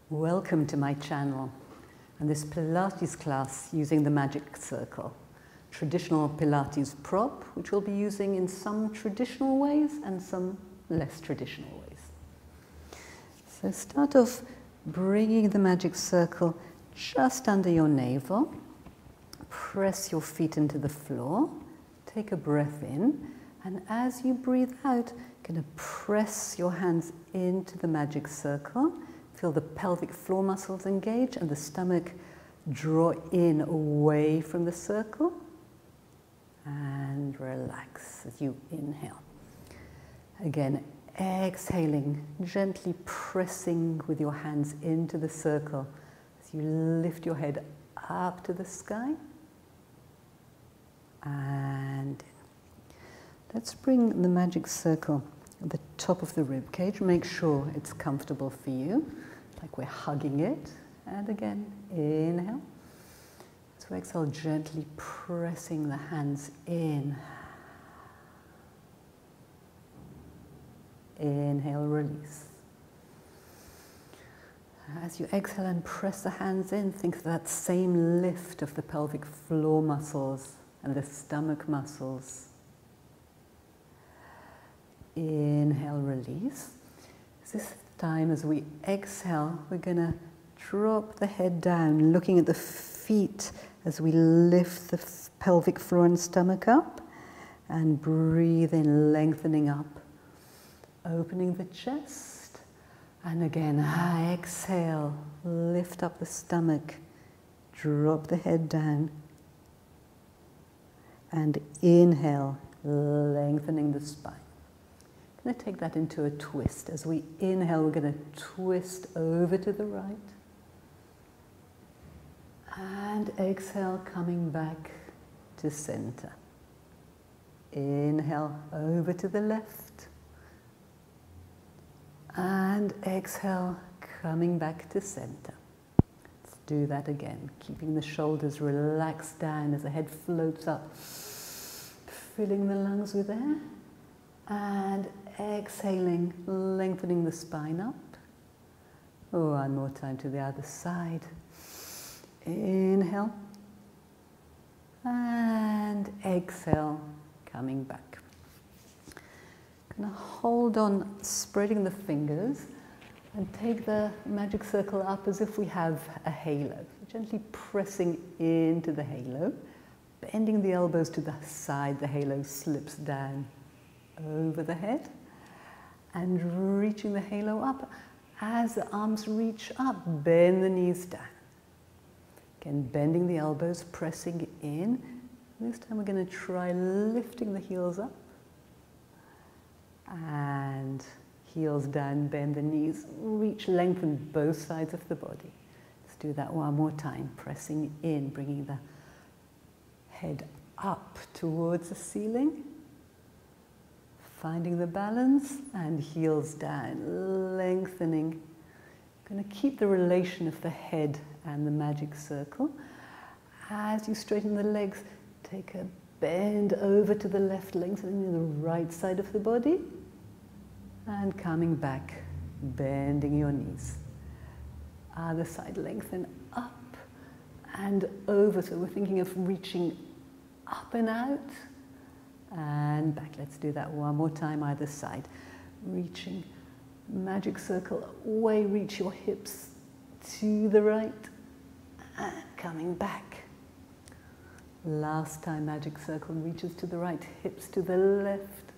Welcome to my channel and this Pilates class using the magic circle. Traditional Pilates prop, which we'll be using in some traditional ways and some less traditional ways. So start off bringing the magic circle just under your navel. Press your feet into the floor. Take a breath in, and as you breathe out, you're going to press your hands into the magic circle. Feel the pelvic floor muscles engage and the stomach draw in away from the circle. And relax as you inhale. Again, exhaling, gently pressing with your hands into the circle as you lift your head up to the sky. And let's bring the magic circle at the top of the rib cage. Make sure it's comfortable for you, like we're hugging it. And again, inhale. So exhale, gently pressing the hands in. Inhale, release. As you exhale and press the hands in, think of that same lift of the pelvic floor muscles and the stomach muscles. Inhale, release. This time as we exhale, we're going to drop the head down, looking at the feet as we lift the pelvic floor and stomach up, and breathe in, lengthening up, opening the chest, and again, exhale, lift up the stomach, drop the head down, and inhale, lengthening the spine. I'm going to take that into a twist. As we inhale, we're going to twist over to the right. And exhale, coming back to center. Inhale, over to the left. And exhale, coming back to center. Let's do that again, keeping the shoulders relaxed down as the head floats up, filling the lungs with air. And exhaling, lengthening the spine up. One more time to the other side. Inhale. And exhale, coming back. Gonna hold on, spreading the fingers, and take the magic circle up as if we have a halo. Gently pressing into the halo, bending the elbows to the side, the halo slips down over the head, and reaching the halo up. As the arms reach up, bend the knees down. Again, bending the elbows, pressing in. This time we're going to try lifting the heels up. And heels down, bend the knees, reach, lengthen both sides of the body. Let's do that one more time, pressing in, bringing the head up towards the ceiling. Finding the balance, and heels down, lengthening. Going to keep the relation of the head and the magic circle. As you straighten the legs, take a bend over to the left, lengthening the right side of the body. And coming back, bending your knees. Other side, lengthen up and over. So we're thinking of reaching up and out. And back. Let's do that one more time, either side. Reaching, magic circle away, reach your hips to the right, and coming back. Last time, magic circle reaches to the right, hips to the left.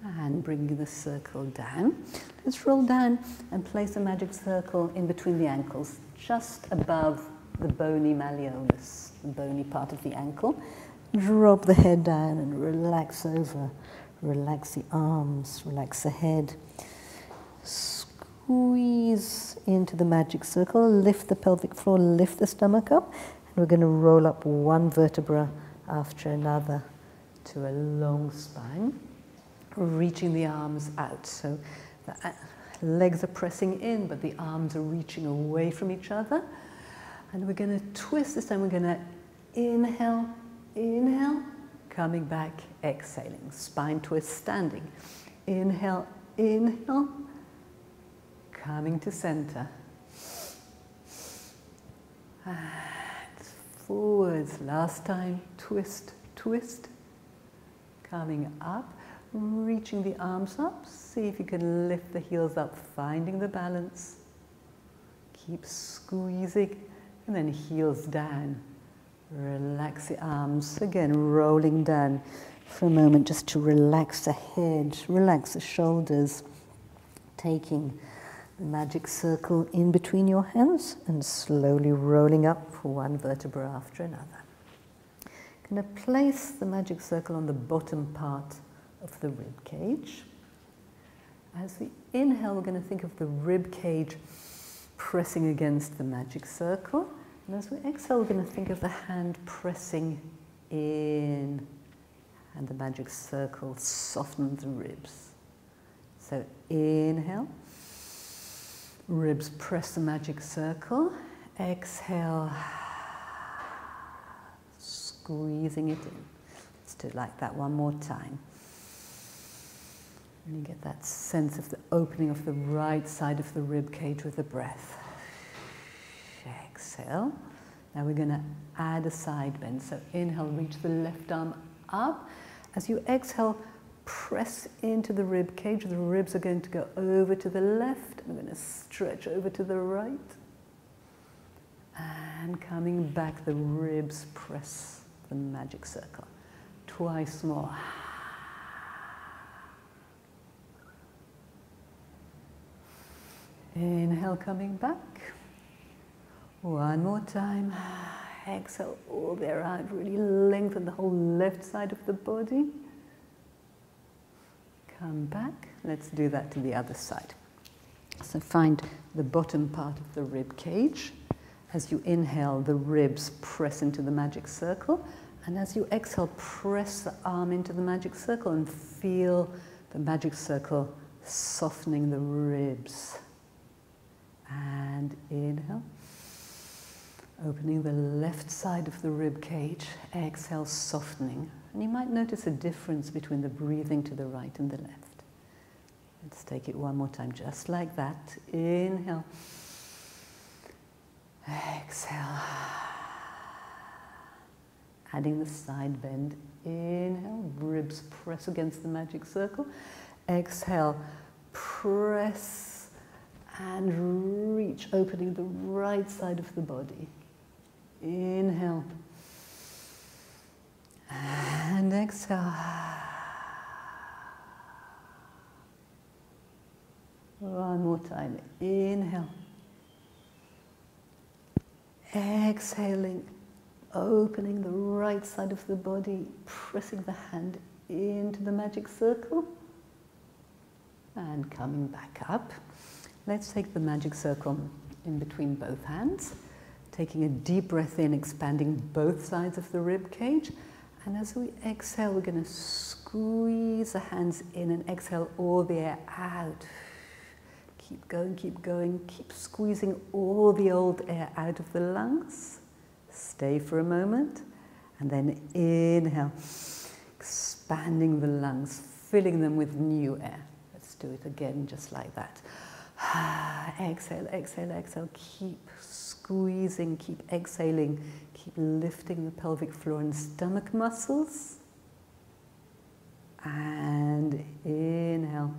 And bringing the circle down. Let's roll down and place a magic circle in between the ankles, just above the bony malleolus, the bony part of the ankle. Drop the head down and relax over. Relax the arms, relax the head. Squeeze into the magic circle, lift the pelvic floor, lift the stomach up, and we're going to roll up one vertebra after another to a long spine, reaching the arms out. So the legs are pressing in, but the arms are reaching away from each other. And we're going to twist. This time we're going to inhale, inhale, coming back, exhaling. Spine twist, standing. Inhale, inhale, Coming to center. And forwards. Last time, twist, twist. Coming up, reaching the arms up. See if you can lift the heels up, finding the balance. Keep squeezing, and then heels down. Relax the arms. Again, rolling down for a moment just to relax the head, relax the shoulders. Taking the magic circle in between your hands and slowly rolling up one vertebra after another. Going to place the magic circle on the bottom part of the rib cage. As we inhale, we're going to think of the rib cage pressing against the magic circle. And as we exhale, we're going to think of the hand pressing in and the magic circle softens the ribs. So inhale, ribs press the magic circle. Exhale, squeezing it in. Let's do it like that one more time. And you get that sense of the opening of the right side of the rib cage with the breath. Exhale. Now we're going to add a side bend. So inhale, reach the left arm up. As you exhale, press into the rib cage. The ribs are going to go over to the left. I'm going to stretch over to the right. And coming back, the ribs press the magic circle. Twice more. Inhale, coming back. One more time. Exhale all the way around. Really lengthen the whole left side of the body. Come back. Let's do that to the other side. So find the bottom part of the rib cage. As you inhale, the ribs press into the magic circle. And as you exhale, press the arm into the magic circle and feel the magic circle softening the ribs. And inhale. Opening the left side of the rib cage. Exhale, softening. And you might notice a difference between the breathing to the right and the left. Let's take it one more time, just like that. Inhale. Exhale. Adding the side bend. Inhale, ribs press against the magic circle. Exhale, press and reach, opening the right side of the body. Inhale. And exhale. One more time. Inhale. Exhaling, opening the right side of the body, pressing the hand into the magic circle. And coming back up. Let's take the magic circle in between both hands. Taking a deep breath in, expanding both sides of the rib cage. And as we exhale, we're going to squeeze the hands in and exhale all the air out. Keep going, keep squeezing all the old air out of the lungs. Stay for a moment. And then inhale, expanding the lungs, filling them with new air. Let's do it again, just like that. Exhale, exhale, exhale. Keep squeezing, keep exhaling, keep lifting the pelvic floor and stomach muscles. And inhale.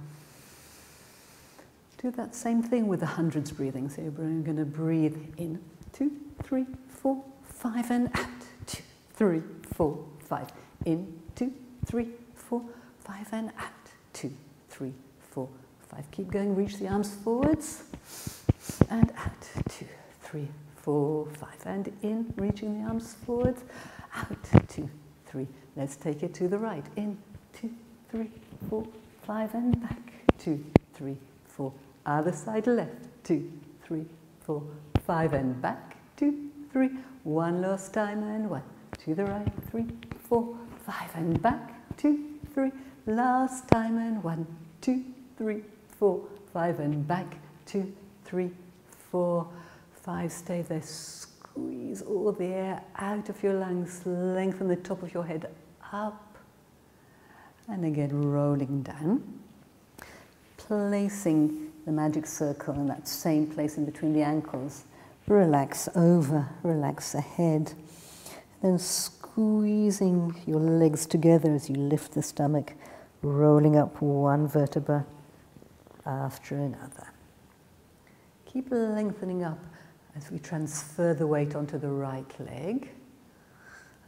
Do that same thing with the hundreds breathing. So you're going to breathe in 2, 3, 4, 5 and out. 2, 3, 4, 5. In 2, 3, 4, 5 and out. 2, 3, 4, 5. Keep going. Reach the arms forwards and out. 2, 3, 4, 5. And in, reaching the arms forwards. Out. 2, 3. Let's take it to the right. In 2, 3, 4, 5 and back. 2, 3, 4. Other side left. 2, 3, 4, 5 and back. 2, 3. One last time and 1. To the right. 3, 4, 5 and back. 2, 3. Last time and 1, 2, 3, 4, 5 and back. 2, 3, 4, 5. Stay there. Squeeze all the air out of your lungs. Lengthen the top of your head up. And again, rolling down. Placing the magic circle in that same place in between the ankles. Relax over, relax ahead. Then squeezing your legs together as you lift the stomach, rolling up one vertebra after another. Keep lengthening up as we transfer the weight onto the right leg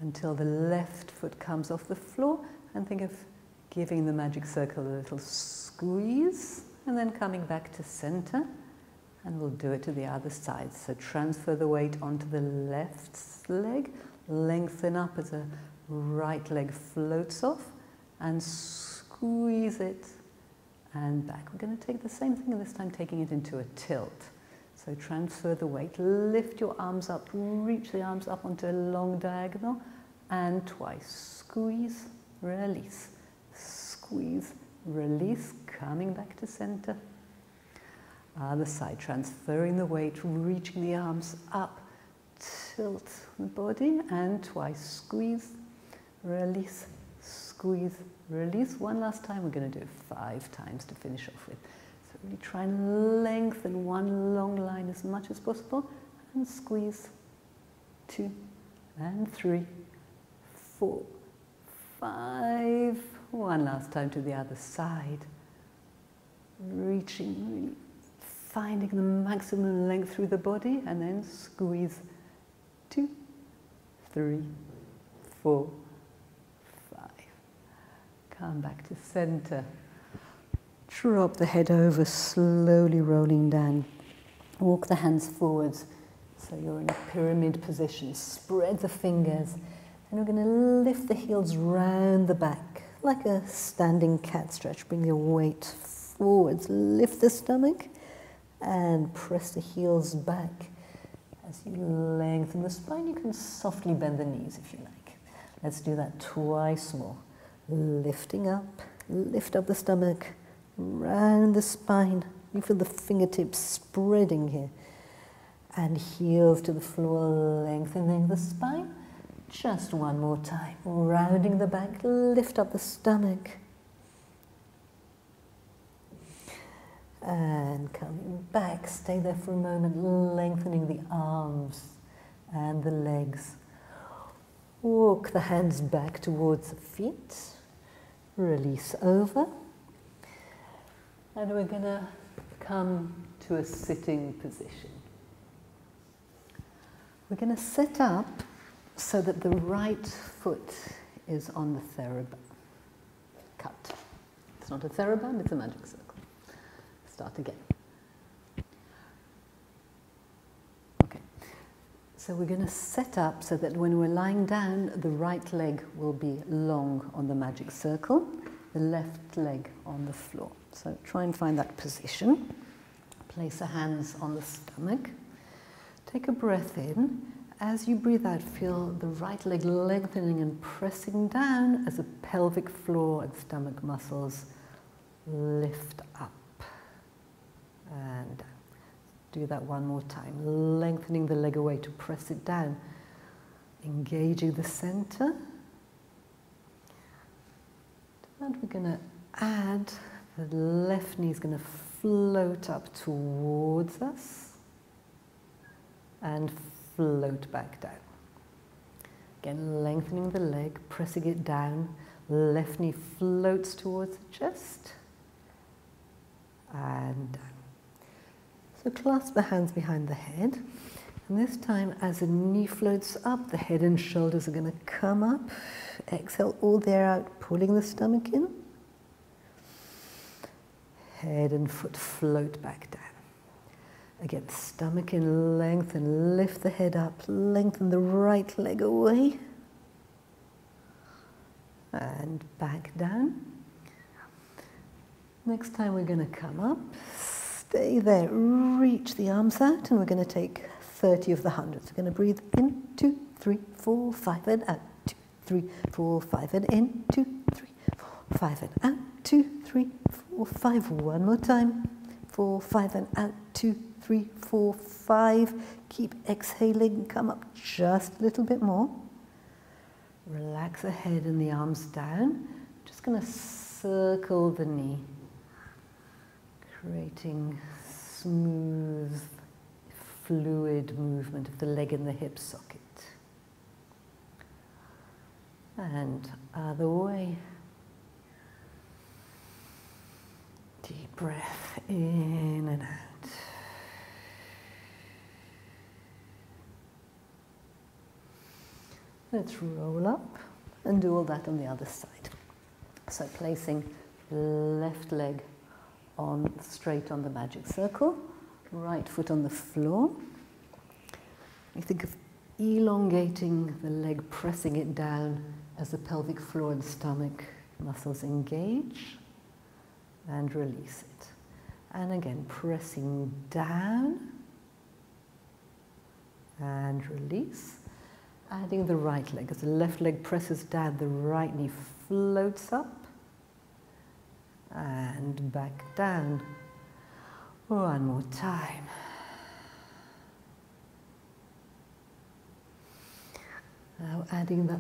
until the left foot comes off the floor, and think of giving the magic circle a little squeeze and then coming back to center, and we'll do it to the other side. So transfer the weight onto the left leg, lengthen up as the right leg floats off, and squeeze it and back. We're going to take the same thing, and this time taking it into a tilt. So transfer the weight, lift your arms up, reach the arms up onto a long diagonal, and twice. Squeeze, release, squeeze, release, coming back to center. Other side, transferring the weight, reaching the arms up, tilt the body, and twice. Squeeze, release, squeeze, release. One last time. We're going to do it 5 times to finish off with. So really try and lengthen one long line as much as possible, and squeeze. 2 and 3, 4, 5. One last time to the other side. Reaching, really finding the maximum length through the body, and then squeeze. 2, 3, 4, 5. Come back to center. Drop the head over, slowly rolling down. Walk the hands forwards so you're in a pyramid position. Spread the fingers, and we're going to lift the heels round the back like a standing cat stretch. Bring your weight forwards, lift the stomach, and press the heels back. As you lengthen the spine, you can softly bend the knees if you like. Let's do that twice more. Lifting up, lift up the stomach, round the spine. You feel the fingertips spreading here. And heels to the floor, lengthening the spine. Just one more time. Rounding the back, lift up the stomach. And coming back, stay there for a moment, lengthening the arms and the legs. Walk the hands back towards the feet. Release over. And we're going to come to a sitting position. We're going to set up so that the right foot is on the TheraBand. Cut. It's not a TheraBand, it's a magic circle. Start again. Okay. So we're going to set up so that when we're lying down, the right leg will be long on the magic circle, the left leg on the floor. So try and find that position. Place the hands on the stomach. Take a breath in. As you breathe out, feel the right leg lengthening and pressing down as the pelvic floor and stomach muscles lift up and down. Do that one more time, lengthening the leg away to press it down, engaging the center. And we're going to add, the left knee is going to float up towards us and float back down. Again, lengthening the leg, pressing it down. Left knee floats towards the chest and down. So clasp the hands behind the head. And this time, as the knee floats up, the head and shoulders are going to come up. Exhale all the air out, pulling the stomach in. Head and foot float back down. Again, stomach in, lengthen, lift the head up, lengthen the right leg away. And back down. Next time we're going to come up, stay there, reach the arms out, and we're going to take 30 of the hundreds. We're going to breathe in, 2, 3, 4, 5, and out, 2, 3, 4, 5, and in, 2, 3, 4, 5, and out, 2, 3, 4, 5. One more time, 4, 5, and out, 2, 3, 4, 5. Keep exhaling, come up just a little bit more. Relax the head and the arms down. Just going to circle the knee. creating smooth, fluid movement of the leg in the hip socket. And other way. Deep breath in and out. Let's roll up and do all that on the other side. So placing left leg straight on the magic circle, right foot on the floor. You think of elongating the leg, pressing it down as the pelvic floor and stomach muscles engage, and release it. And again, pressing down and release. Adding the right leg. As the left leg presses down, the right knee floats up and back down. One more time. Now adding the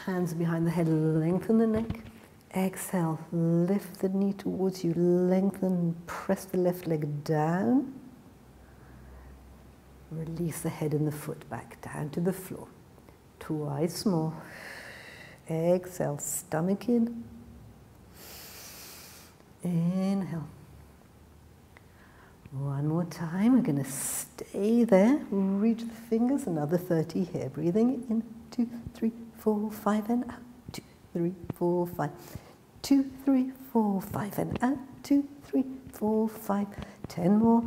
hands behind the head, lengthen the neck. Exhale, lift the knee towards you, lengthen, press the left leg down. Release the head and the foot back down to the floor. Twice more. Exhale, stomach in. Inhale. One more time. We're going to stay there. Reach the fingers. Another 30 here. Breathing in. 2, 3, 4, 5 and out. 2, 3, 4, 5. 2, 3, 4, 5 and out. 2, 3, 4, 5. 10 more.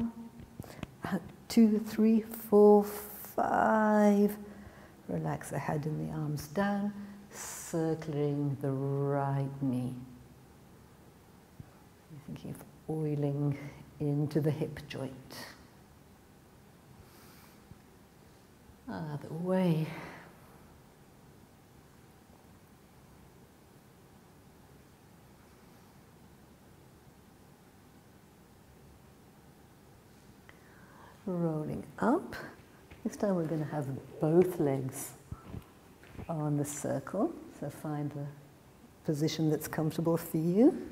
Out. 2, 3, 4, 5. Relax the head and the arms down, circling the right knee. You're thinking of oiling into the hip joint. Other way. Rolling up. This time we're going to have both legs on the circle. So find a position that's comfortable for you.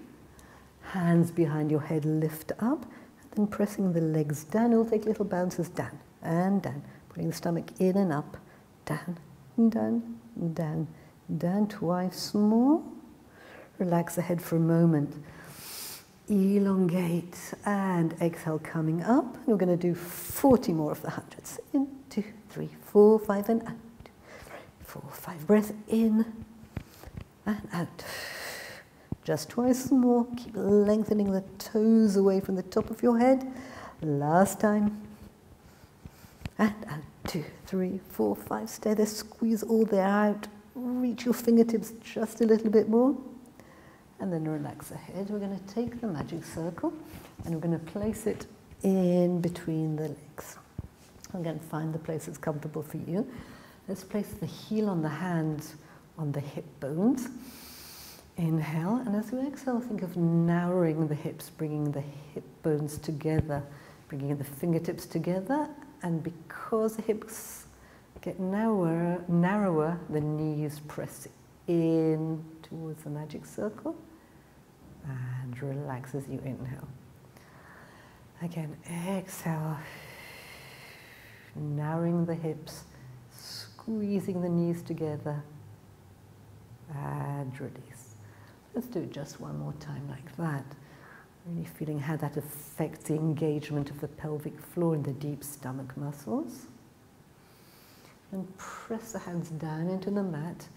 Hands behind your head, lift up. And then pressing the legs down. You'll take little bounces down and down. Putting the stomach in and up. Down, down, down, down. Twice more. Relax the head for a moment. Elongate and exhale, coming up. We're going to do 40 more of the hundreds. In, 2, 3, 4, 5 and out. 2, 3, 4, 5. Breath in and out. Just twice more. Keep lengthening the toes away from the top of your head. Last time. And out. 2, 3, 4, 5. Stay there. Squeeze all the air out. Reach your fingertips just a little bit more. And then relax the head. We're going to take the magic circle and we're going to place it in between the legs. Again, find the place that's comfortable for you. Let's place the heel on the hands on the hip bones. Inhale, and as we exhale, think of narrowing the hips, bringing the hip bones together, bringing the fingertips together, and because the hips get narrower, the knees press in towards the magic circle. And relax as you inhale. Again, exhale. Narrowing the hips, squeezing the knees together, and release. Let's do it just one more time like that. Really feeling how that affects the engagement of the pelvic floor and the deep stomach muscles. And press the hands down into the mat,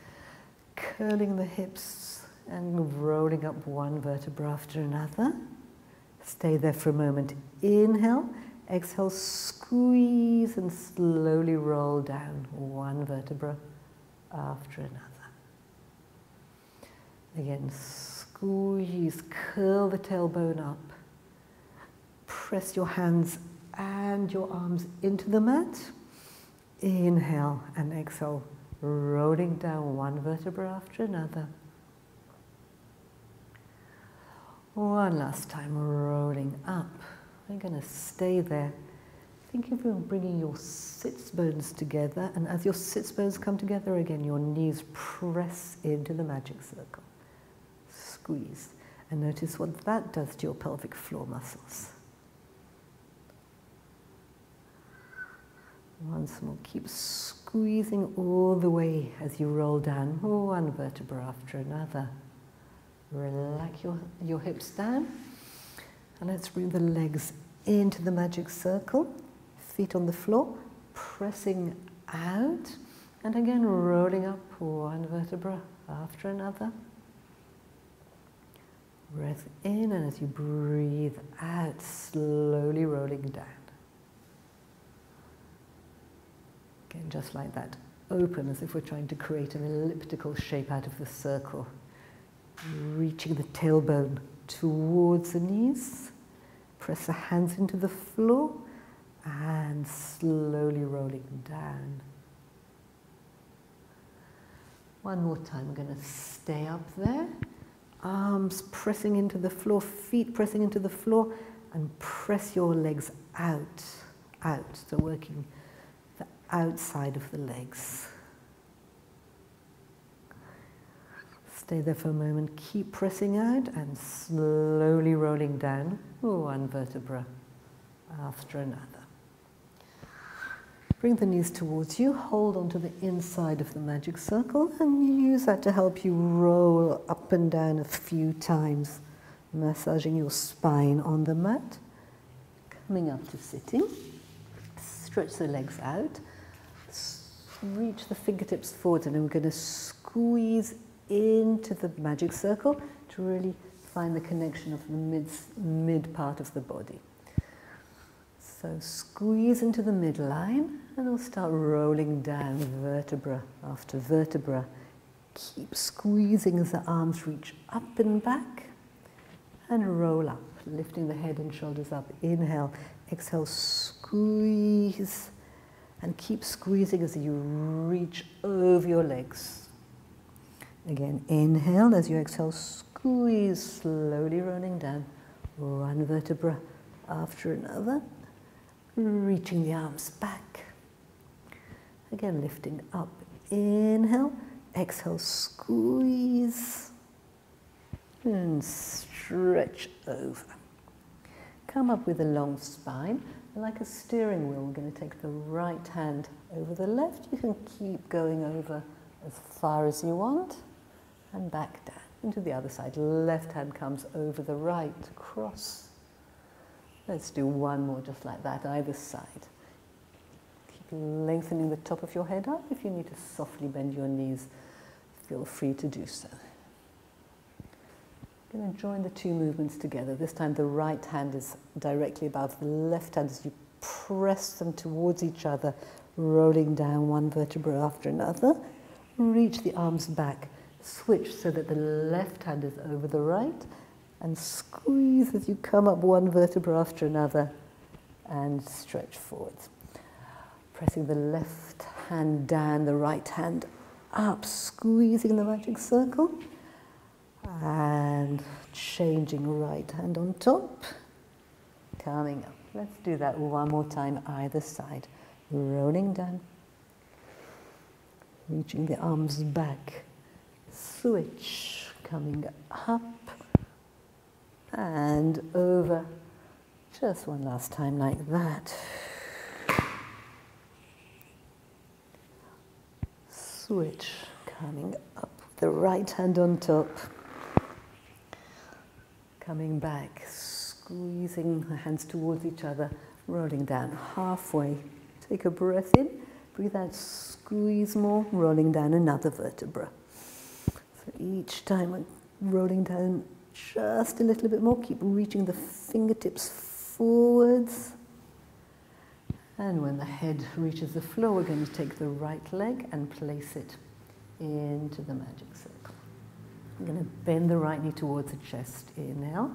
curling the hips and rolling up one vertebra after another. Stay there for a moment. Inhale, exhale, squeeze and slowly roll down one vertebra after another. Again, squeeze, curl the tailbone up. Press your hands and your arms into the mat. Inhale and exhale, rolling down one vertebra after another. One last time, rolling up. We're going to stay there. Think of you bringing your sits bones together, and as your sits bones come together again, your knees press into the magic circle. Squeeze. And notice what that does to your pelvic floor muscles. Once more, keep squeezing all the way as you roll down, one vertebra after another. Relax your hips down, and let's bring the legs into the magic circle, feet on the floor, pressing out, and again rolling up one vertebra after another. Breath in, and as you breathe out, slowly rolling down. Again, just like that, open as if we're trying to create an elliptical shape out of the circle. Reaching the tailbone towards the knees. Press the hands into the floor and slowly rolling down. One more time, we're going to stay up there. Arms pressing into the floor, feet pressing into the floor, and press your legs out. So working the outside of the legs. Stay there for a moment, keep pressing out and slowly rolling down, one vertebra after another. Bring the knees towards you, hold onto the inside of the magic circle, and use that to help you roll up and down a few times, massaging your spine on the mat. Coming up to sitting, stretch the legs out, reach the fingertips forward, and then we're going to squeeze into the magic circle to really find the connection of the mid part of the body. So squeeze into the midline, and we'll start rolling down vertebra after vertebra. Keep squeezing as the arms reach up and back, and roll up, lifting the head and shoulders up. Inhale, exhale, squeeze, and keep squeezing as you reach over your legs. Again, inhale, as you exhale, squeeze, slowly rolling down, one vertebra after another, reaching the arms back. Again, lifting up, inhale, exhale, squeeze, and stretch over. Come up with a long spine, like a steering wheel. We're going to take the right hand over the left. You can keep going over as far as you want. And back down into the other side. Left hand comes over the right, cross. Let's do one more just like that, either side. Keep lengthening the top of your head up. If you need to softly bend your knees, feel free to do so. I'm going to join the two movements together. This time the right hand is directly above the left hand as you press them towards each other, rolling down one vertebra after another. Reach the arms back. Switch so that the left hand is over the right, and squeeze as you come up one vertebra after another and stretch forwards. Pressing the left hand down, the right hand up, squeezing the magic circle, and changing right hand on top, coming up. Let's do that one more time, either side. Rolling down, reaching the arms back. Switch, coming up and over. Just one last time like that. Switch, coming up, the right hand on top. Coming back, squeezing the hands towards each other, rolling down halfway. Take a breath in, breathe out, squeeze more, rolling down another vertebra. So each time I'm rolling down just a little bit more, keep reaching the fingertips forwards. And when the head reaches the floor, we're going to take the right leg and place it into the magic circle. I'm going to bend the right knee towards the chest. Inhale.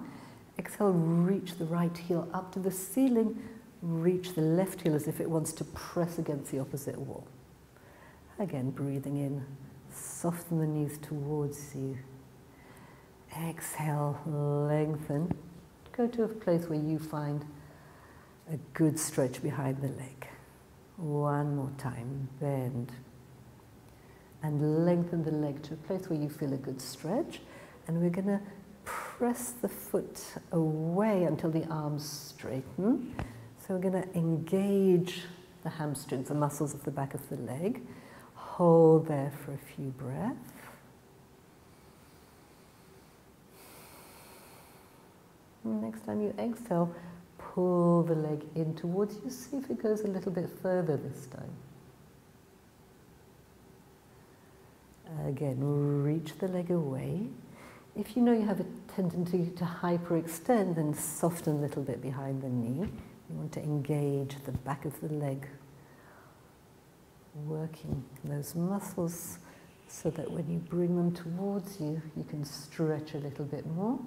Exhale, reach the right heel up to the ceiling. Reach the left heel as if it wants to press against the opposite wall. Again, breathing in. Soften the knees towards you. Exhale, lengthen. Go to a place where you find a good stretch behind the leg. One more time, bend. And lengthen the leg to a place where you feel a good stretch. And we're going to press the foot away until the arms straighten. So we're going to engage the hamstrings, the muscles of the back of the leg. Hold there for a few breaths. Next time you exhale, pull the leg in towards you. See if it goes a little bit further this time. Again, reach the leg away. If you know you have a tendency to hyperextend, then soften a little bit behind the knee. You want to engage the back of the leg, working those muscles so that when you bring them towards you, you can stretch a little bit more.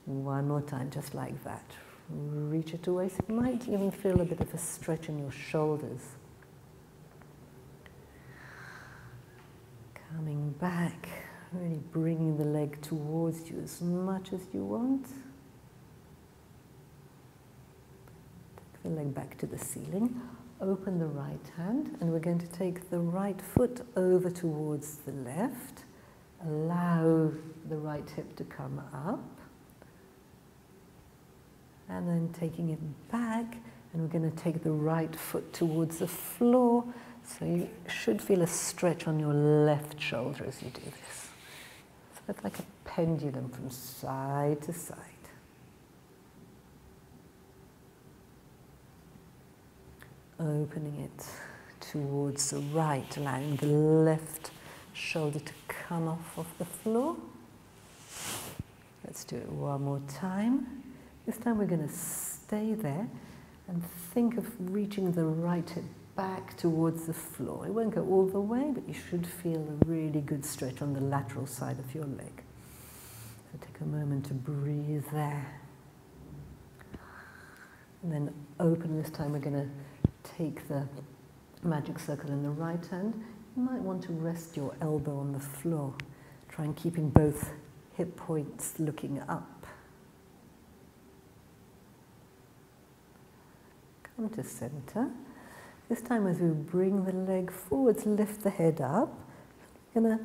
One more time, just like that. Reach it away. So you might even feel a bit of a stretch in your shoulders. Coming back, really bringing the leg towards you as much as you want. Take the leg back to the ceiling. Open the right hand, and we're going to take the right foot over towards the left. Allow the right hip to come up. And then taking it back, and we're going to take the right foot towards the floor. So you should feel a stretch on your left shoulder as you do this. So it's like a pendulum from side to side. Opening it towards the right, allowing the left shoulder to come off the floor. Let's do it one more time. This time we're going to stay there and think of reaching the right hip back towards the floor. It won't go all the way, but you should feel a really good stretch on the lateral side of your leg. So take a moment to breathe there. And then open. This time we're going to take the magic circle in the right hand. You might want to rest your elbow on the floor. Try and keeping both hip points looking up. Come to center. This time as we bring the leg forwards, lift the head up. We're going to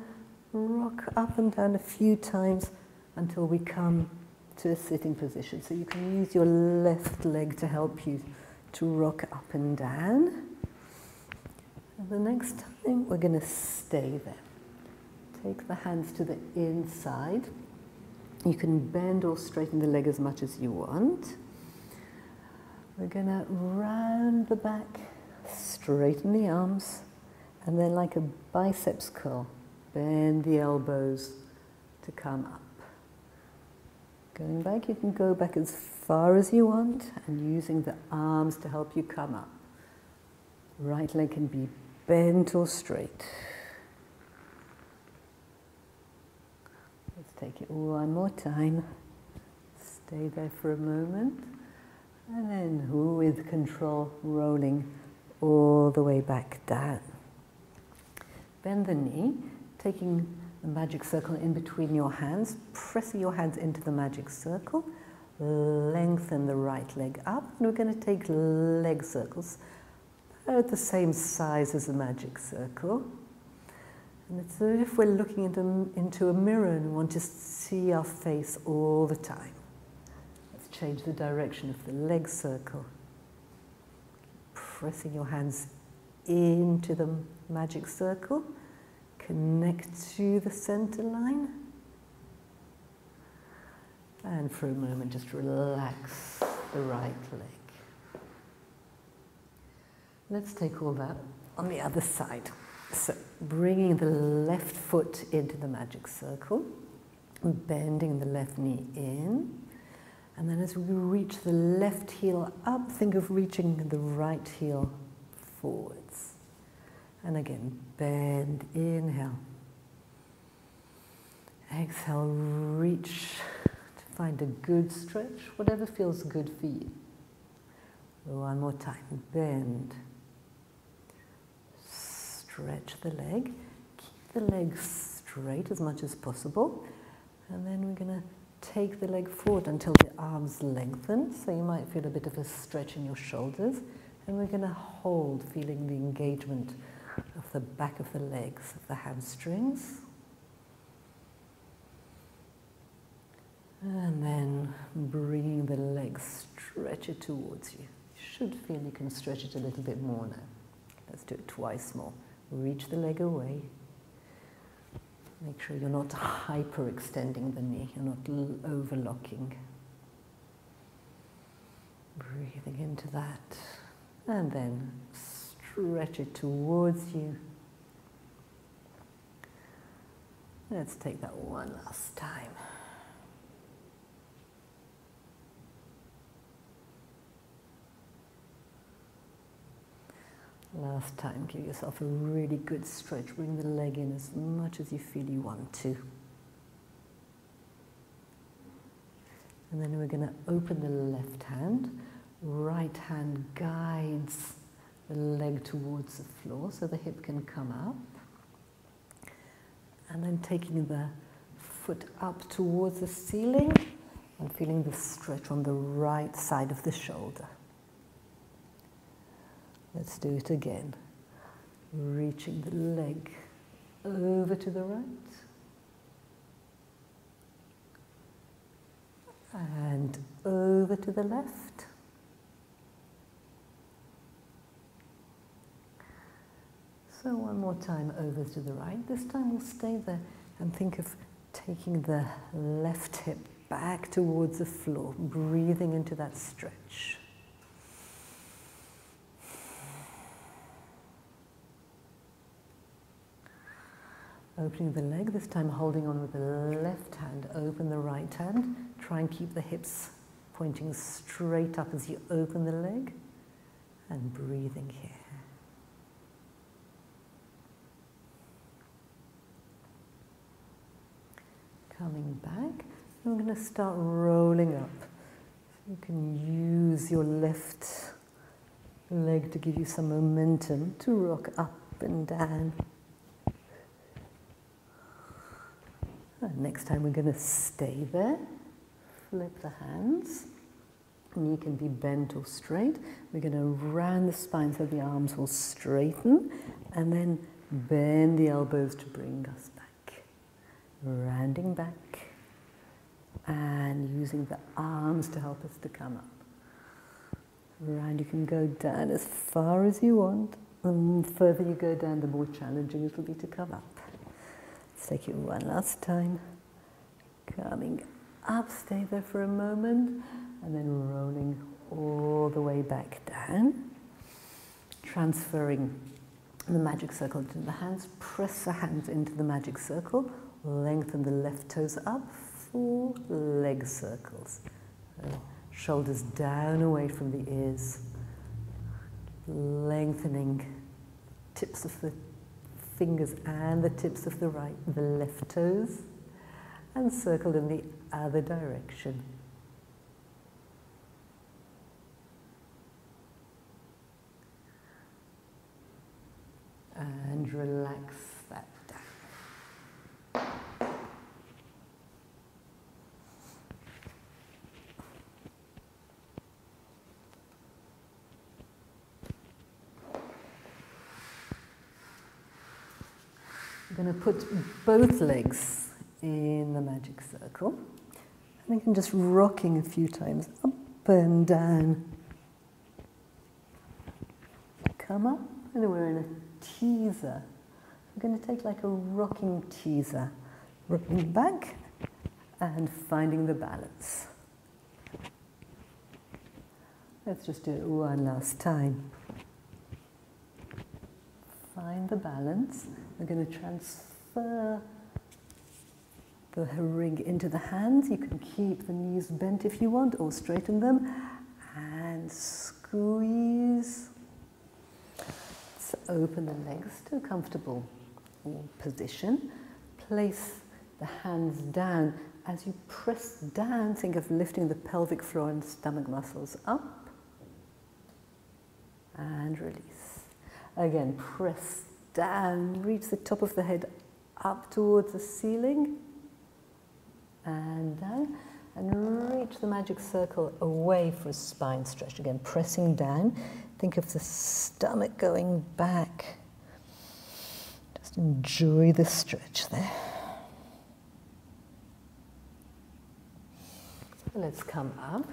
rock up and down a few times until we come to a sitting position. So you can use your left leg to help you to rock up and down. And the next time we're going to stay there. Take the hands to the inside. You can bend or straighten the leg as much as you want. We're going to round the back, straighten the arms, and then like a biceps curl, bend the elbows to come up. Going back, you can go back as far as you want and using the arms to help you come up. Right leg can be bent or straight. Let's take it one more time. Stay there for a moment. And then with control, rolling all the way back down. Bend the knee, taking the magic circle in between your hands, pressing your hands into the magic circle, lengthen the right leg up, and we're going to take leg circles about the same size as the magic circle. And it's as if we're looking into a mirror and we want to see our face all the time. Change the direction of the leg circle. Pressing your hands into the magic circle. Connect to the center line. And for a moment, just relax the right leg. Let's take all that on the other side. So bringing the left foot into the magic circle. Bending the left knee in. And then as we reach the left heel up, think of reaching the right heel forwards. And again, bend, inhale. Exhale, reach to find a good stretch, whatever feels good for you. One more time, bend. Stretch the leg. Keep the leg straight as much as possible. And then we're going to take the leg forward until the arms lengthen, so you might feel a bit of a stretch in your shoulders. And we're going to hold, feeling the engagement of the back of the legs, of the hamstrings. And then bringing the legs, stretch it towards you. should feel you can stretch it a little bit more now. Let's do it twice more. Reach the leg away. Make sure you're not hyperextending the knee, you're not overlocking. Breathing into that, and then stretch it towards you. Let's take that one last time. Last time, give yourself a really good stretch. Bring the leg in as much as you feel you want to. And then we're going to open the left hand. Right hand guides the leg towards the floor so the hip can come up. And then taking the foot up towards the ceiling and feeling the stretch on the right side of the shoulder. Let's do it again. Reaching the leg over to the right. And over to the left. So one more time over to the right. This time we'll stay there and think of taking the left hip back towards the floor, breathing into that stretch. Opening the leg, this time holding on with the left hand, open the right hand. Try and keep the hips pointing straight up as you open the leg, and breathing here. Coming back, and we're going to start rolling up. So you can use your left leg to give you some momentum to rock up and down. And next time we're going to stay there, flip the hands, knee can be bent or straight. We're going to round the spine so the arms will straighten, and then bend the elbows to bring us back. Rounding back and using the arms to help us to come up. Round, you can go down as far as you want, and the further you go down, the more challenging it will be to come up. Let's take it one last time. Coming up, stay there for a moment, and then rolling all the way back down. Transferring the magic circle to the hands, press the hands into the magic circle, lengthen the left toes up, 4 leg circles. Shoulders down away from the ears, lengthening tips of the fingers and the tips of the left toes, and circle in the other direction. And relax that down. I'm going to put both legs in the magic circle, and again just rocking a few times up and down. Come up, and then we're in a teaser. We're going to take like a rocking teaser, rocking back and finding the balance. Let's just do it one last time. Find the balance. We're going to transfer the ring into the hands. You can keep the knees bent if you want, or straighten them, and squeeze. Let's open the legs to a comfortable position. Place the hands down. As you press down, think of lifting the pelvic floor and stomach muscles up, and release. Again, press down, reach the top of the head up towards the ceiling, and down, and reach the magic circle away for a spine stretch. Again, pressing down, think of the stomach going back. Just enjoy the stretch there. Let's come up.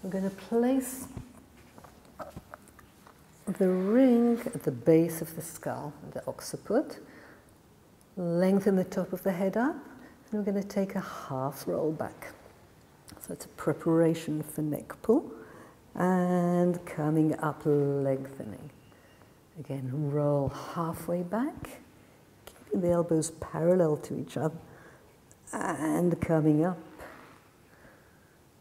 We're going to place the ring at the base of the skull, the occiput. Lengthen the top of the head up, and we're going to take a half roll back. So it's a preparation for neck pull, and coming up, lengthening. Again, roll halfway back, keeping the elbows parallel to each other, and coming up.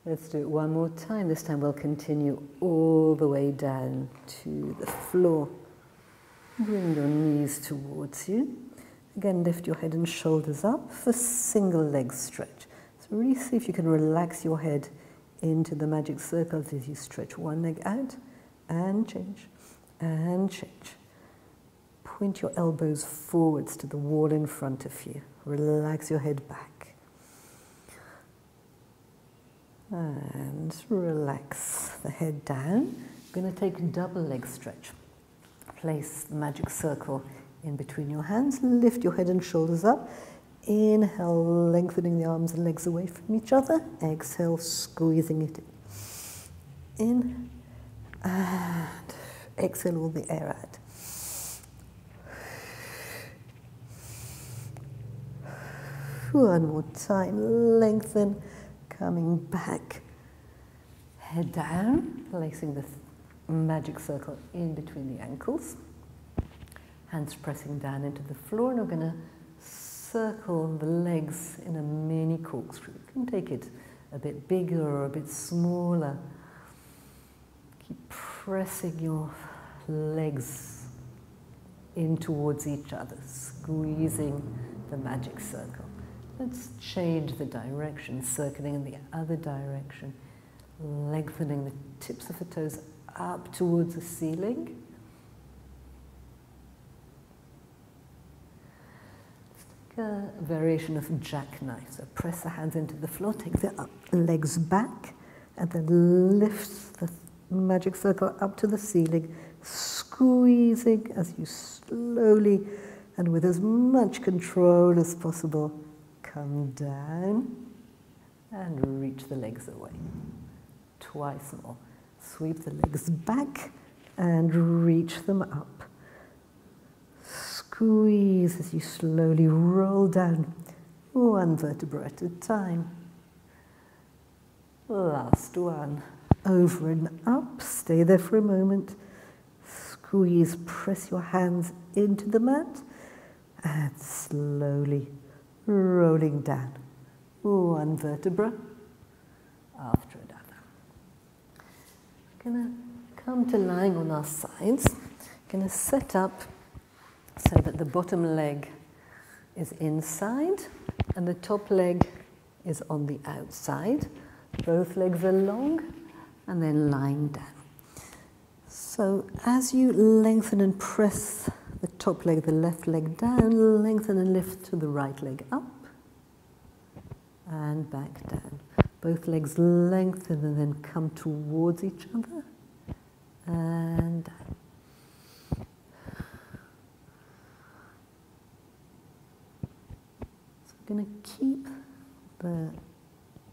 Let's do it one more time. This time we'll continue all the way down to the floor. Bring your knees towards you. Again, lift your head and shoulders up for single leg stretch. So really see if you can relax your head into the magic circles as you stretch one leg out and change and change. Point your elbows forwards to the wall in front of you. Relax your head back. And relax the head down. We're going to take a double leg stretch. Place the magic circle in between your hands. Lift your head and shoulders up. Inhale, lengthening the arms and legs away from each other. Exhale, squeezing it in. And exhale all the air out. One more time. Lengthen. Coming back. Head down. Placing the magic circle in between the ankles. Hands pressing down into the floor, and we're going to circle the legs in a mini corkscrew. You can take it a bit bigger or a bit smaller. Keep pressing your legs in towards each other, squeezing the magic circle. Let's change the direction, circling in the other direction, lengthening the tips of the toes up towards the ceiling. A variation of jackknife. So press the hands into the floor, take the legs back, and then lift the magic circle up to the ceiling, squeezing as you slowly and with as much control as possible come down and reach the legs away. Twice more. Sweep the legs back and reach them up. Squeeze as you slowly roll down, one vertebra at a time. Last one. Over and up. Stay there for a moment. Squeeze, press your hands into the mat, and slowly rolling down, one vertebra after another. We're going to come to lying on our sides. Going to set up so that the bottom leg is inside and the top leg is on the outside. Both legs are long and then lying down. So as you lengthen and press the top leg, the left leg down, lengthen and lift to the right leg up and back down. Both legs lengthen and then come towards each other and down. Going to keep the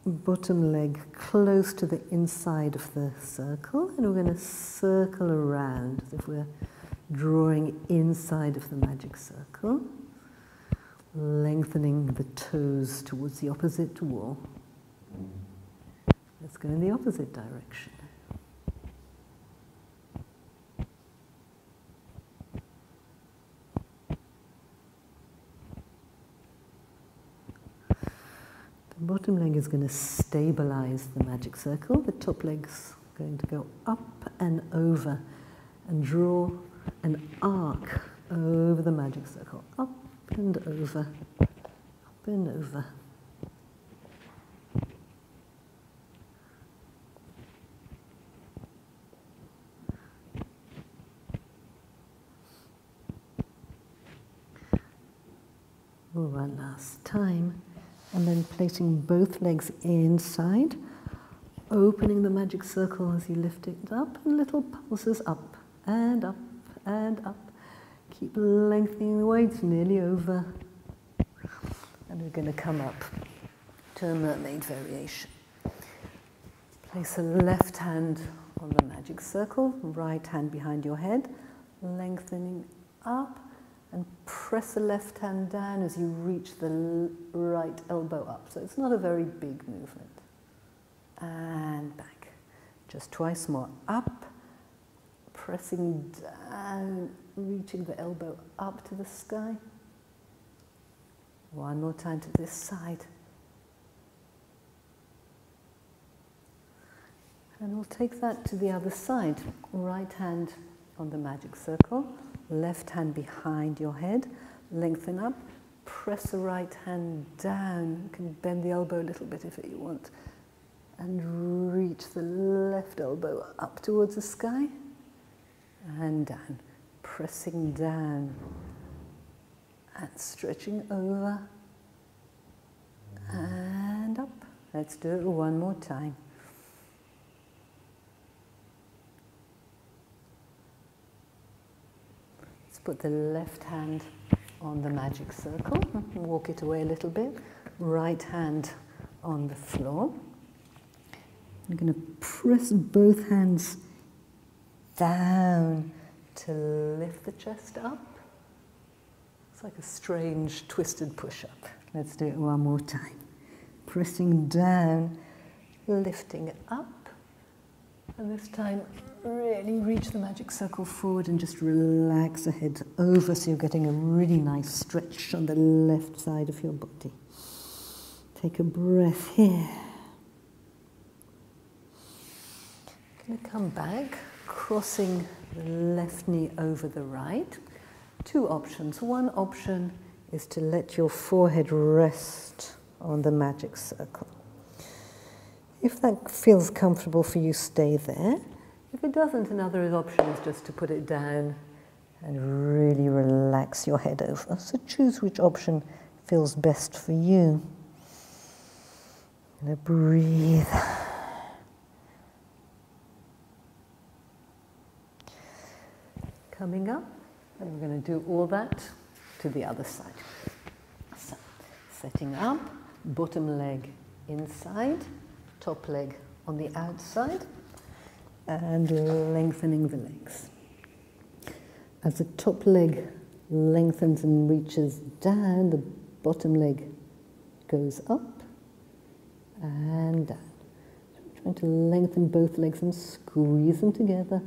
bottom leg close to the inside of the circle, and we're going to circle around as if we're drawing inside of the magic circle, lengthening the toes towards the opposite wall. Let's go in the opposite direction. The bottom leg is going to stabilize the magic circle. The top leg's going to go up and over and draw an arc over the magic circle. Up and over, up and over. One last time. And then placing both legs inside, opening the magic circle as you lift it up, and little pulses up and up and up. Keep lengthening the way, it's nearly over. And we're going to come up to a Mermaid Variation. Place a left hand on the magic circle, right hand behind your head, lengthening up, and press the left hand down as you reach the right elbow up. So it's not a very big movement. And back. Just twice more. Up, pressing down, reaching the elbow up to the sky. One more time to this side. And we'll take that to the other side. Right hand on the magic circle, left hand behind your head, lengthen up, press the right hand down. You can bend the elbow a little bit if you want. And reach the left elbow up towards the sky. And down, pressing down. And stretching over. And up. Let's do it one more time. Put the left hand on the magic circle, walk it away a little bit, right hand on the floor. I'm going to press both hands down to lift the chest up. It's like a strange twisted push-up. Let's do it one more time. Pressing down, lifting it up, and this time really reach the magic circle forward and just relax the head over so you're getting a really nice stretch on the left side of your body. Take a breath here. Going to come back, crossing the left knee over the right. Two options. One option is to let your forehead rest on the magic circle. If that feels comfortable for you, stay there. If it doesn't, another option is just to put it down and really relax your head over. So choose which option feels best for you. And breathe. Coming up, and we're going to do all that to the other side. So, setting up, bottom leg inside, top leg on the outside, and lengthening the legs. As the top leg lengthens and reaches down, the bottom leg goes up and down. So I'm trying to lengthen both legs and squeeze them together.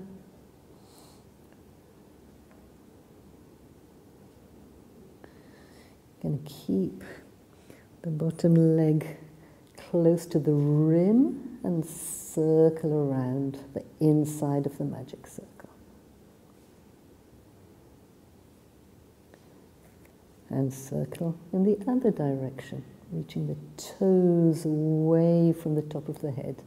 Going to keep the bottom leg close to the rim and circle around the inside of the magic circle. And circle in the other direction, reaching the toes away from the top of the head.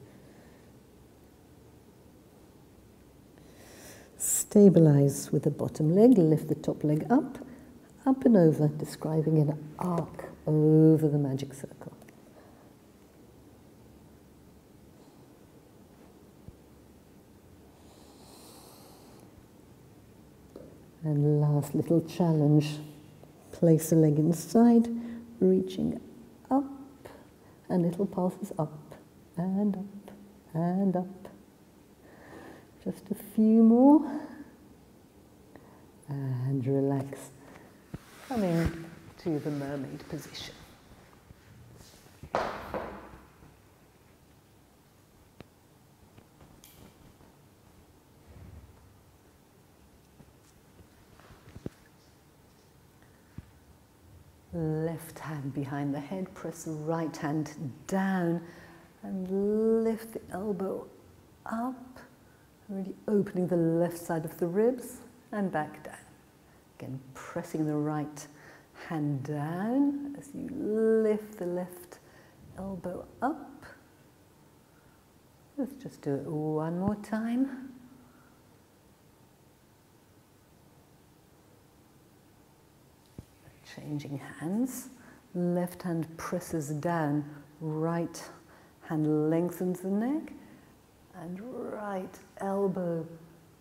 Stabilize with the bottom leg, lift the top leg up and over, describing an arc over the magic circle. And last little challenge, place the leg inside, reaching up, and little pulses up and up and up. Just a few more, and relax. Coming to the mermaid position. Left hand behind the head, press the right hand down and lift the elbow up, really opening the left side of the ribs and back down. Again, pressing the right hand down as you lift the left elbow up. Let's just do it one more time. Changing hands. Left hand presses down, right hand lengthens the neck, and right elbow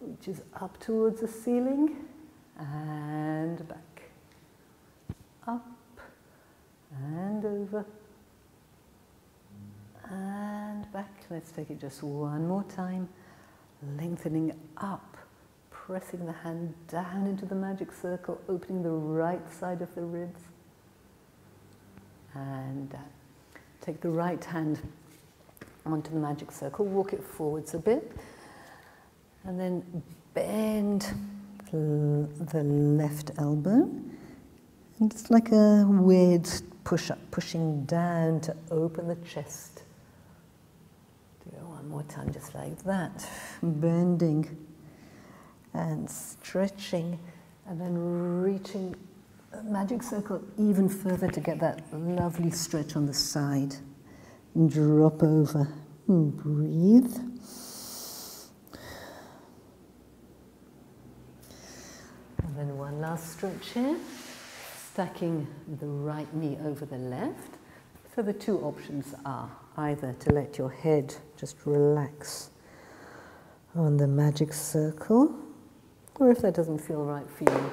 reaches up towards the ceiling. And back, up, and over, and back. Let's take it just one more time. lengthening up, pressing the hand down into the magic circle, opening the right side of the ribs. And take the right hand onto the magic circle, walk it forwards a bit, and then bend the left elbow. And it's like a weird push-up, pushing down to open the chest. Do it one more time, just like that. Bending and stretching, and then reaching the magic circle even further to get that lovely stretch on the side. And drop over. And breathe. And then one last stretch here. Stacking the right knee over the left. So the two options are either to let your head just relax on the magic circle, or if that doesn't feel right for you,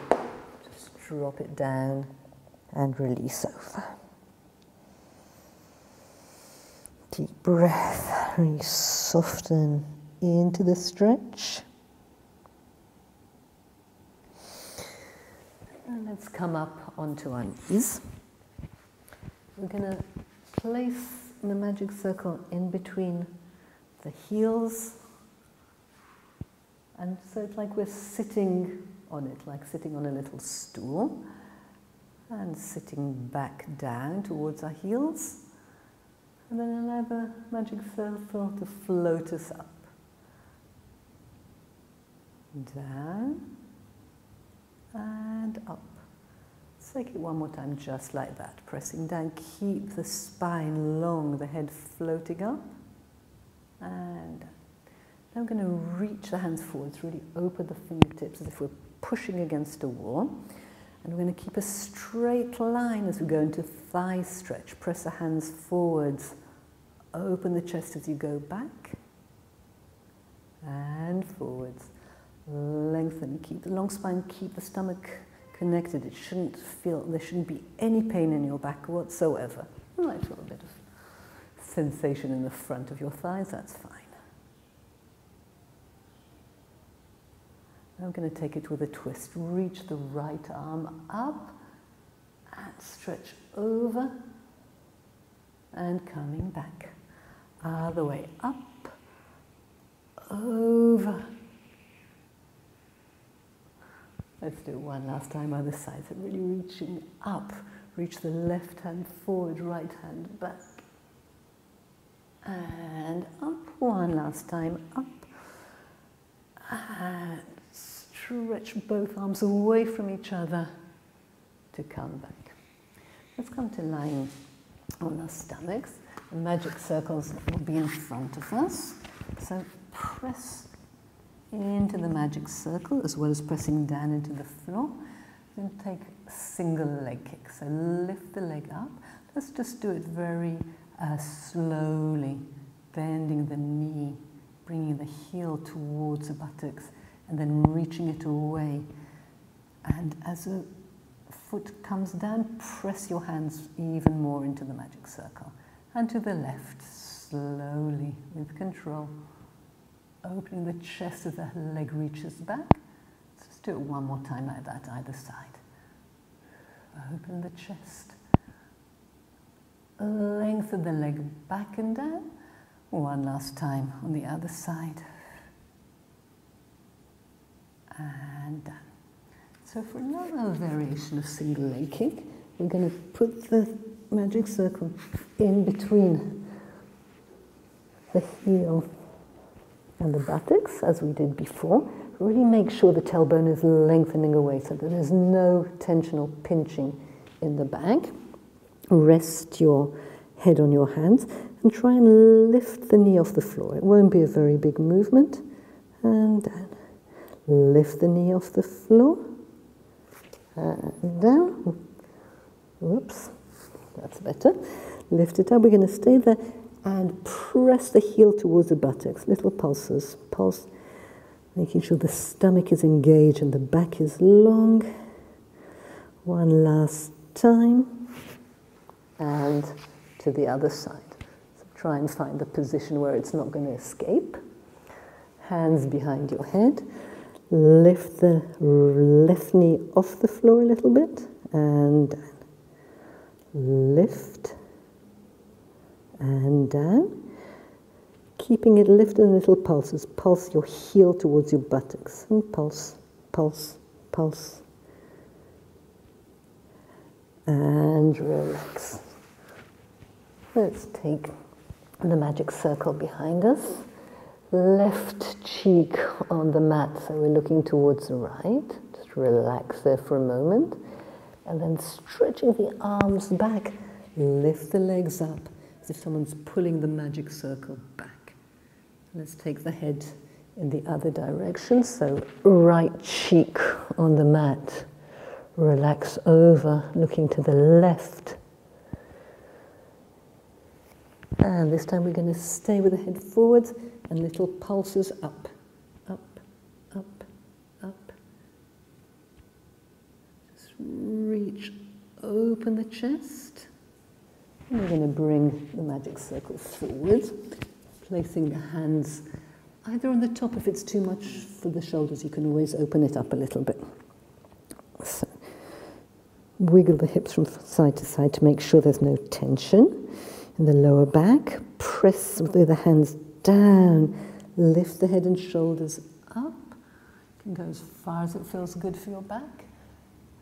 just drop it down and release over. Deep breath, really soften into the stretch. And let's come up onto our knees. We're going to place the magic circle in between the heels. And so it's like we're sitting on it, like sitting on a little stool. And sitting back down towards our heels. And then another magic circle to float us up. Down. And up. Let's take it one more time, just like that. Pressing down, keep the spine long, the head floating up. And now we're going to reach the hands forwards, really open the fingertips as if we're pushing against a wall. And we're going to keep a straight line as we go into thigh stretch. Press the hands forwards, open the chest as you go back. And forwards. Lengthen, keep the long spine, keep the stomach connected. It shouldn't feel, there shouldn't be any pain in your back whatsoever. You might feel a bit of sensation in the front of your thighs, that's fine. Now I'm going to take it with a twist. Reach the right arm up and stretch over and coming back. Other way up, over. Let's do it one last time, other side. So really reaching up. Reach the left hand forward, right hand back. And up. One last time, up. And stretch both arms away from each other to come back. Let's come to lying on our stomachs. The magic circles will be in front of us. So press into the magic circle as well as pressing down into the floor. Then take a single leg kick. So lift the leg up. Let's just do it very slowly, bending the knee, bringing the heel towards the buttocks and then reaching it away. And as the foot comes down, press your hands even more into the magic circle. And to the left, slowly, with control. Opening the chest as the leg reaches back. Let's just do it one more time like that, either side. Open the chest. Lengthen the leg back and down. One last time on the other side. And down. So for another variation of single leg kick, we're going to put the magic circle in between the heel and the buttocks, as we did before. Really make sure the tailbone is lengthening away so that there's no tension or pinching in the back. Rest your head on your hands and try and lift the knee off the floor. It won't be a very big movement. And down. Lift the knee off the floor. And down. Whoops, that's better. Lift it up. We're going to stay there. And press the heel towards the buttocks, little pulses, pulse, making sure the stomach is engaged and the back is long. One last time, and to the other side. So try and find the position where it's not going to escape. hands behind your head. Lift the left knee off the floor a little bit and down. Lift and down. Keeping it lifted in little pulses. Pulse your heel towards your buttocks. And pulse, pulse, pulse. And relax. Let's take the magic circle behind us. Left cheek on the mat, so we're looking towards the right. Just relax there for a moment. And then stretching the arms back. Lift the legs up as if someone's pulling the magic circle back. Let's take the head in the other direction. So right cheek on the mat. Relax over, looking to the left. And this time we're going to stay with the head forwards and little pulses up, up, up, up. Just reach, open the chest. And we're going to bring the magic circle forwards, placing the hands either on the top. If it's too much for the shoulders, you can always open it up a little bit. So, wiggle the hips from side to side to make sure there's no tension in the lower back. Press with the hands down. Lift the head and shoulders up. You can go as far as it feels good for your back.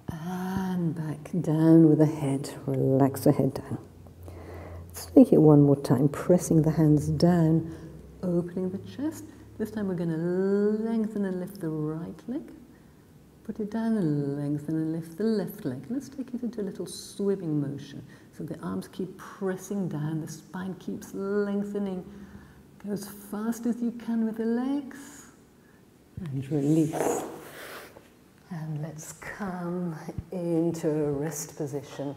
And back down with the head. Relax the head down. Let's take it one more time. Pressing the hands down, opening the chest. This time we're going to lengthen and lift the right leg. Put it down and lengthen and lift the left leg. Let's take it into a little swimming motion. So the arms keep pressing down, the spine keeps lengthening. Go as fast as you can with the legs. And release. And let's come into a rest position.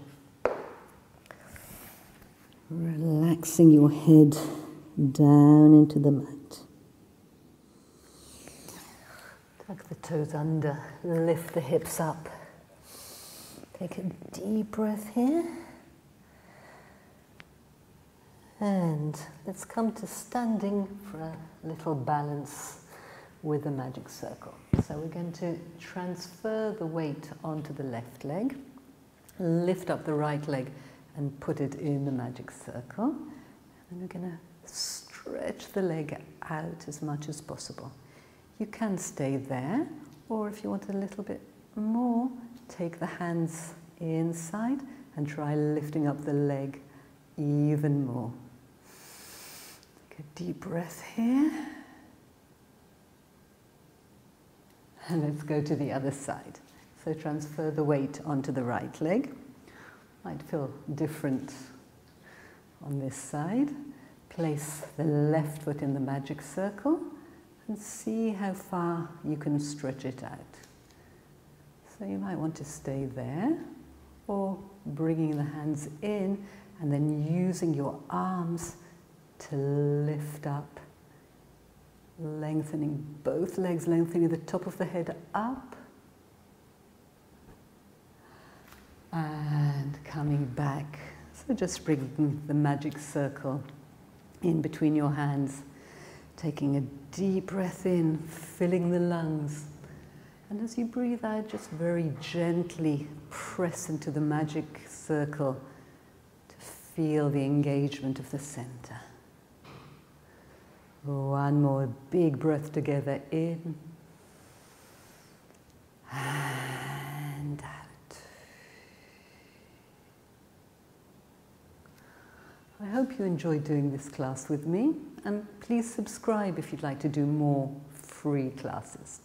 Relaxing your head down into the mat. Tuck the toes under, lift the hips up. Take a deep breath here. And let's come to standing for a little balance with the magic circle. So we're going to transfer the weight onto the left leg, lift up the right leg and put it in the magic circle. And we're going to stretch the leg out as much as possible. You can stay there, or if you want a little bit more, take the hands inside and try lifting up the leg even more. Take a deep breath here. And let's go to the other side. So transfer the weight onto the right leg. Might feel different on this side. Place the left foot in the magic circle and see how far you can stretch it out. So you might want to stay there, or bringing the hands in and then using your arms to lift up, lengthening both legs, lengthening the top of the head up, and coming back. So just bring the magic circle in between your hands, taking a deep breath in, filling the lungs. And as you breathe out, just very gently press into the magic circle to feel the engagement of the center. One more big breath together in and out. I hope you enjoyed doing this class with me, and please subscribe if you'd like to do more free classes.